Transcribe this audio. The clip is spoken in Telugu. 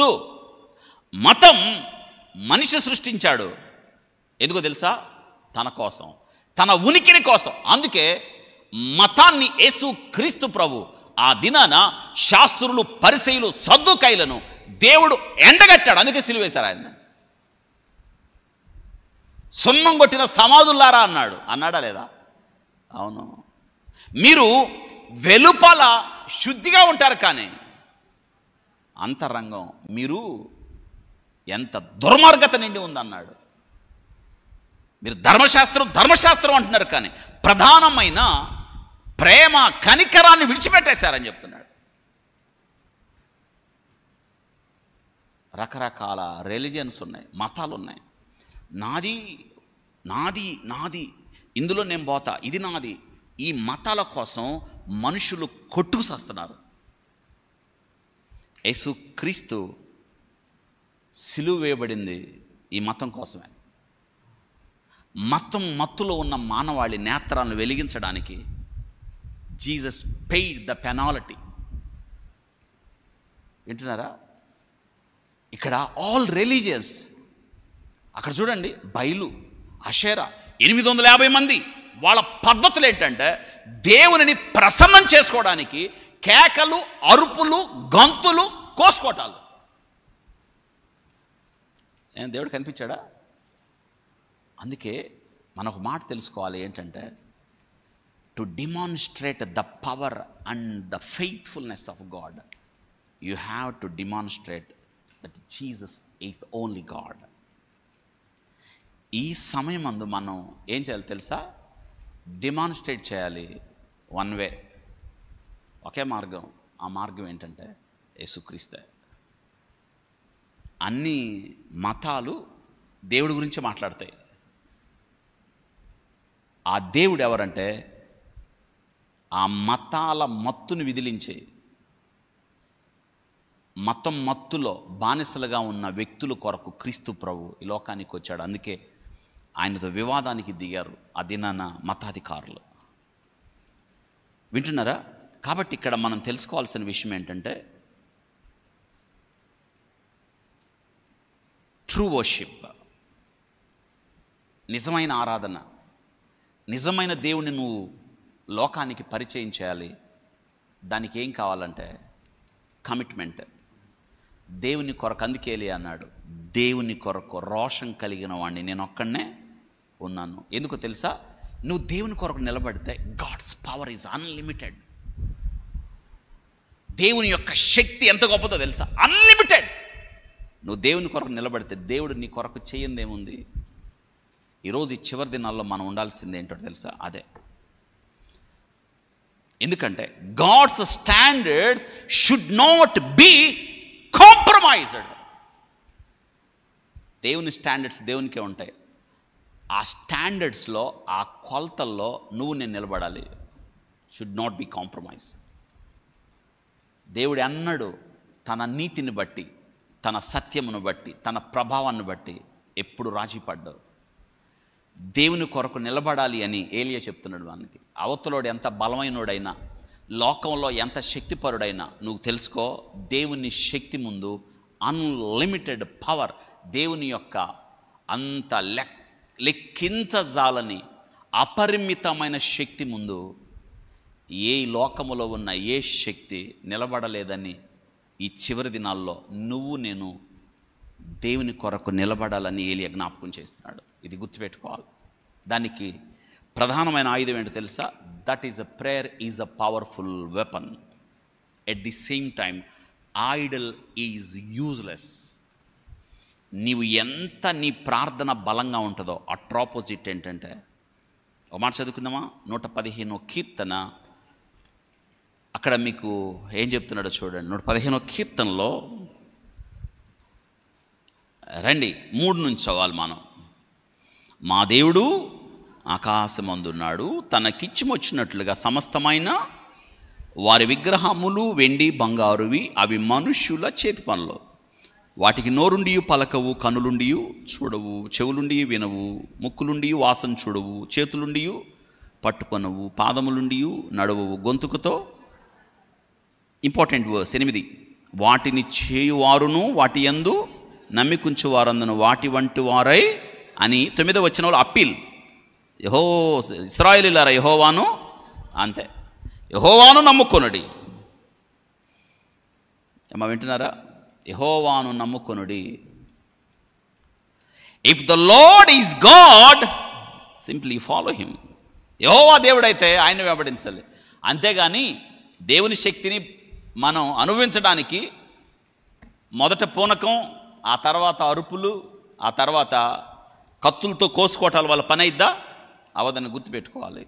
వద్దు. మతం మనిషి సృష్టించాడు. ఎందుకో తెలుసా? తన కోసం, తన ఉనికిని కోసం. అందుకే మతాన్ని యేసు క్రీస్తు ప్రభు ఆ దినాన శాస్త్రులు, పరిసయ్యులు, సద్దుకైలను దేవుడు ఎండగట్టాడు. అందుకే సిలువేశారు ఆయన. సున్నం కొట్టిన సమాధుల్లారా అన్నాడా లేదా? అవును. మీరు వెలుపల శుద్ధిగా ఉంటారు, కానీ అంతరంగం మీరు ఎంత దుర్మార్గత నిండి ఉందన్నాడు. మీరు ధర్మశాస్త్రం అంటున్నారు, కానీ ప్రధానమైన ప్రేమ, కనికరాన్ని విడిచిపెట్టేశారని చెప్తున్నాడు. రకరకాల రిలీజియన్స్ ఉన్నాయి, మతాలు ఉన్నాయి. నాది నాది నాది, ఇందులో నేను పోతా, ఇది నాది. ఈ మతాల కోసం మనుషులు కొట్టుకుసేస్తున్నారు. యేసు క్రీస్తు సిలువ వేయబడింది ఈ మతం కోసమే. మత్తులో ఉన్న మానవాళి నేత్రాలను వెలిగించడానికి జీసస్ పెయిడ్ ద పెనాల్టీ. వింటున్నారా? ఇక్కడ ఆల్ రిలీజియన్స్, అక్కడ చూడండి, బయలు, అషేరా, 850 మంది. వాళ్ళ పద్ధతులు ఏంటంటే దేవునిని ప్రసన్నం చేసుకోవడానికి కేకలు, అరుపులు, గంతులు, కోసుకోటాలు. దేవుడు కనిపించాడా? అందుకే మనం ఒక మాట తెలుసుకోవాలి, ఏంటంటే to demonstrate the power and the faithfulness of God, you have to demonstrate that Jesus is the only God. ఈ సమయం అందు మనం ఏం చేయాలి తెలుసా? డిమాన్స్ట్రేట్ చేయాలి. వన్ వే, ఒకే మార్గం. ఆ మార్గం ఏంటంటే యేసుక్రీస్తే. అన్ని మతాలు దేవుడి గురించి మాట్లాడతాయి. ఆ దేవుడు ఎవరంటే ఆ మతాల మత్తును విదిలించే, మతం మత్తులో బానిసలుగా ఉన్న వ్యక్తుల కొరకు క్రీస్తు ప్రభు ఈ లోకానికి వచ్చాడు. అందుకే ఆయనతో వివాదానికి దిగారు ఆ దినాన మతాధికారులు. వింటున్నారా? కాబట్టి ఇక్కడ మనం తెలుసుకోవాల్సిన విషయం ఏంటంటే ట్రూ వర్షిప్, నిజమైన ఆరాధన, నిజమైన దేవుని నువ్వు లోకానికి పరిచయం చేయాలి. దానికి ఏం కావాలంటే కమిట్మెంట్. దేవుని కొరకు, అందుకే ఎలీయా అన్నాడు, దేవుని కొరకు రోషం కలిగిన వాడిని నేను ఒక్కడనే ఉన్నాను. ఎందుకో తెలుసా? నువ్వు దేవుని కొరకు నిలబడితే గాడ్స్ పవర్ ఈజ్ అన్లిమిటెడ్. దేవుని యొక్క శక్తి ఎంత గొప్పదో తెలుసా? అన్లిమిటెడ్. నువ్వు దేవుని కొరకు నిలబడితే దేవుడు నీ కొరకు చేయందేముంది? ఈరోజు ఈ చివరి దినాల్లో మనం ఉండాల్సింది ఏంటో తెలుసా? అదే. ఎందుకంటే God's standards should not be compromised. దేవుని స్టాండర్డ్స్ దేవునికే ఉంటాయి. ఆ స్టాండర్డ్స్లో, ఆ కొలతల్లో నువ్వు నేను నిలబడాలి. Should not be compromise. దేవుడు అన్నాడు తన నీతిని బట్టి, తన సత్యమును బట్టి, తన ప్రభావాన్ని బట్టి ఎప్పుడు రాజీ పడ్డావు. దేవుని కొరకు నిలబడాలి అని ఏలియా చెప్తున్నాడు. వానికి అవతలోడు ఎంత బలమైనోడైనా, లోకంలో ఎంత శక్తిపరుడైనా నువ్వు తెలుసుకో, దేవుని శక్తి ముందు అన్లిమిటెడ్ పవర్, దేవుని యొక్క అంత లెక్కించజాలని అపరిమితమైన శక్తి ముందు ఏ లోకములో ఉన్న ఏ శక్తి నిలబడలేదని ఈ చివరి దినాల్లో నువ్వు నేను దేవుని కొరకు నిలబడాలని ఏలియా జ్ఞాపకం చేస్తున్నాడు. ఇది గుర్తుపెట్టుకోవాలి. దానికి ప్రధానమైన ఆయుధం ఏంటో తెలుసా? That is a prayer is a powerful weapon. At the same time Idol is useless. నీవు ఎంత నీ ప్రార్థన బలంగా ఉంటుందో అట్ ఆపోజిట్ ఏంటంటే, ఒక మాట చదువుకుందామా? 115వ కీర్తన, అక్కడ మీకు ఏం చెప్తున్నాడో చూడండి. 115వ కీర్తనలో రండి, 3 నుంచి చదవాలి మనం. మా దేవుడు ఆకాశమందున్నాడు, తనకిచ్చిమొచ్చినట్లుగా సమస్తమైన వారి విగ్రహములు వెండి బంగారువి, అవి మనుష్యుల చేతి పనులు. వాటికి నోరుండి పలకవు, కనులుండి చూడవు, చెవులుండి వినవు, ముక్కులుండి వాసన చూడవు, చేతులుండి పట్టుకొనవు, పాదములుండి నడవవు, గొంతుకుతో, ఇంపార్టెంట్ వర్స్ 8, వాటిని చేయువారును వాటి యందు నమ్మికుంచు వారందును వాటి వంటి వారై అని 9వ వచనంలో అప్పీల్. ఇశ్రాయేలీయులారా యెహోవాను, అంతే, యెహోవాను నమ్ముకొనుడి. ఏమా వింటున్నారా? యెహోవాను నమ్ముకొనుడి. If the Lord is God simply follow him. Jehovah దేవుడైతే ఆయన వెంబడించాలి. అంతేగాని దేవుని శక్తిని మనం అనుభవించడానికి మొదట పూనకం, ఆ తర్వాత అరుపులు, ఆ తర్వాత కత్తులతో కోసుకోవటాల వల్ల పని అయిద్దా? అవదని గుర్తుపెట్టుకోవాలి.